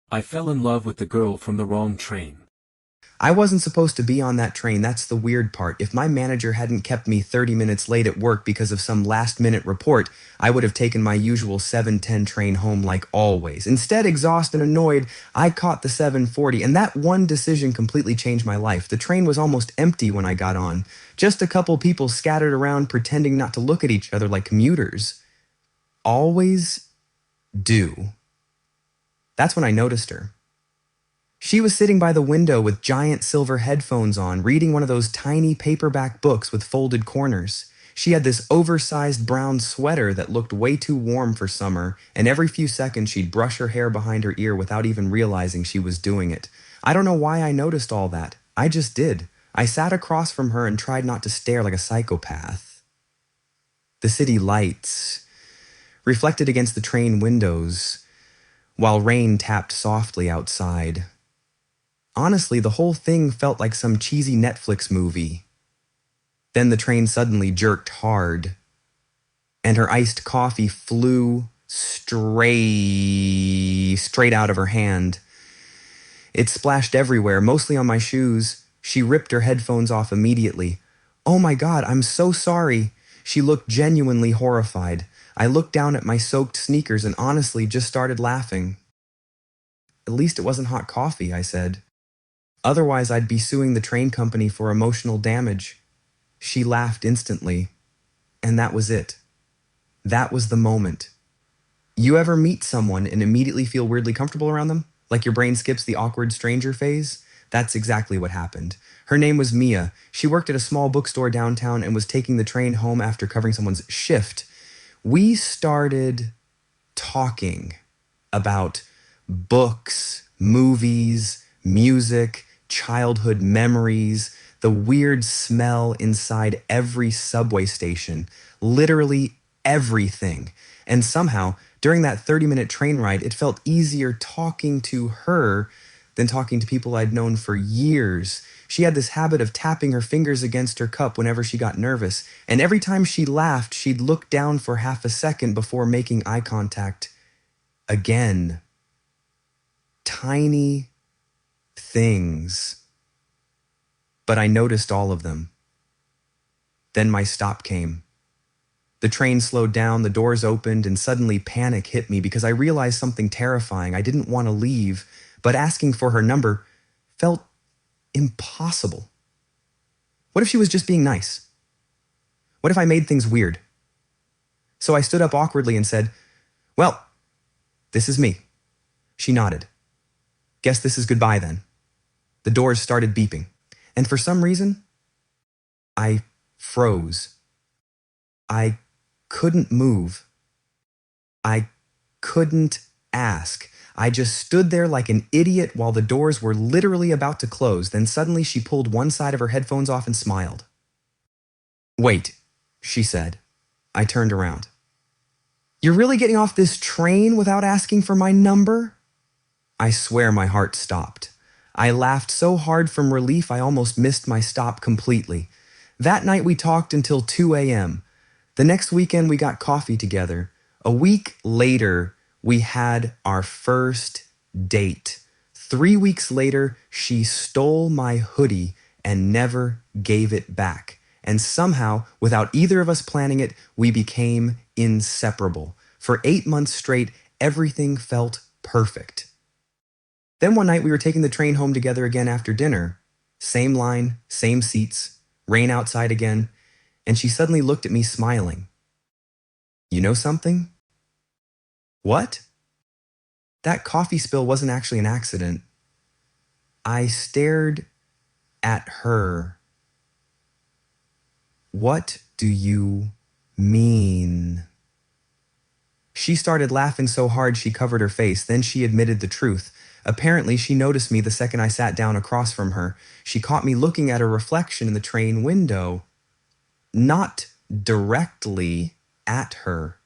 I fell in love with the girl from the wrong train. I wasn't supposed to be on that train, that's the weird part. If my manager hadn't kept me 30 minutes late at work because of some last-minute report, I would have taken my usual 7:10 train home like always. Instead, exhausted and annoyed, I caught the 7:40, and that one decision completely changed my life. The train was almost empty when I got on. Just a couple people scattered around pretending not to look at each other like commuters. Always do. That's when I noticed her. She was sitting by the window with giant silver headphones on, reading one of those tiny paperback books with folded corners. She had this oversized brown sweater that looked way too warm for summer, and every few seconds she'd brush her hair behind her ear without even realizing she was doing it. I don't know why I noticed all that. I just did. I sat across from her and tried not to stare like a psychopath. The city lights reflected against the train windows, while rain tapped softly outside. Honestly, the whole thing felt like some cheesy Netflix movie. Then the train suddenly jerked hard, and her iced coffee flew straight out of her hand. It splashed everywhere, mostly on my shoes. She ripped her headphones off immediately. "Oh my God, I'm so sorry." She looked genuinely horrified. I looked down at my soaked sneakers and honestly just started laughing. "At least it wasn't hot coffee," I said. "Otherwise, I'd be suing the train company for emotional damage." She laughed instantly, and that was it. That was the moment. You ever meet someone and immediately feel weirdly comfortable around them? Like your brain skips the awkward stranger phase? That's exactly what happened. Her name was Mia. She worked at a small bookstore downtown and was taking the train home after covering someone's shift. We started talking about books, movies, music, childhood memories, the weird smell inside every subway station, literally everything. And somehow, during that 30-minute train ride, it felt easier talking to her than talking to people I'd known for years. She had this habit of tapping her fingers against her cup whenever she got nervous, and every time she laughed, she'd look down for half a second before making eye contact again. Tiny things. But I noticed all of them. Then my stop came. The train slowed down, the doors opened, and suddenly panic hit me because I realized something terrifying. I didn't want to leave, but asking for her number felt impossible. What if she was just being nice? What if I made things weird? So I stood up awkwardly and said, "Well, this is me." She nodded. "Guess this is goodbye then." The doors started beeping, and for some reason, I froze. I couldn't move. I couldn't ask. I just stood there like an idiot while the doors were literally about to close. Then suddenly she pulled one side of her headphones off and smiled. "Wait," she said. I turned around. "You're really getting off this train without asking for my number?" I swear my heart stopped. I laughed so hard from relief I almost missed my stop completely. That night we talked until 2 a.m. The next weekend we got coffee together. A week later, we had our first date. 3 weeks later, she stole my hoodie and never gave it back. And somehow, without either of us planning it, we became inseparable. For 8 months straight, everything felt perfect. Then one night we were taking the train home together again after dinner. Same line, same seats, rain outside again, and she suddenly looked at me smiling. "You know something?" "What?" "That coffee spill wasn't actually an accident." I stared at her. "What do you mean?" She started laughing so hard she covered her face. Then she admitted the truth. Apparently, she noticed me the second I sat down across from her. She caught me looking at her reflection in the train window. Not directly at her,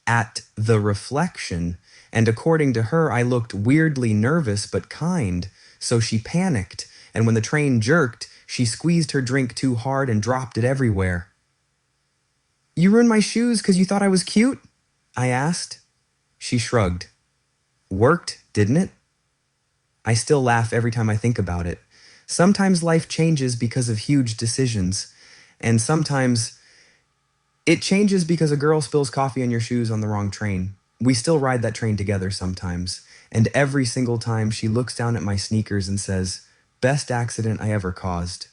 at the reflection, and according to her, I looked weirdly nervous but kind, so she panicked, and when the train jerked, she squeezed her drink too hard and dropped it everywhere. "You ruined my shoes because you thought I was cute?" I asked. She shrugged. "Worked, didn't it?" I still laugh every time I think about it. Sometimes life changes because of huge decisions, and sometimes it changes because a girl spills coffee on your shoes on the wrong train. We still ride that train together sometimes, and every single time she looks down at my sneakers and says, "Best accident I ever caused."